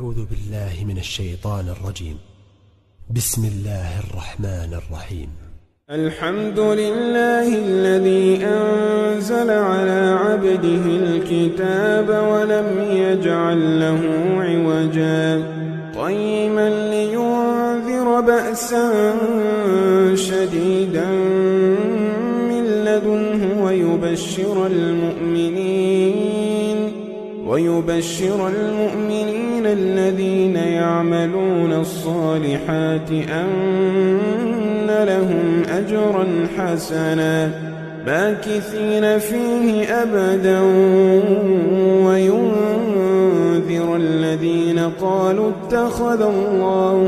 أعوذ بالله من الشيطان الرجيم. بسم الله الرحمن الرحيم. الحمد لله الذي أنزل على عبده الكتاب ولم يجعل له عوجا قيما لينذر بأسا شديدا من لدنه ويبشر المؤمنين الذين يعملون الصالحات أن لهم أجرا حسنا ماكثين فيه أبدا وينذر الذين قالوا اتخذ الله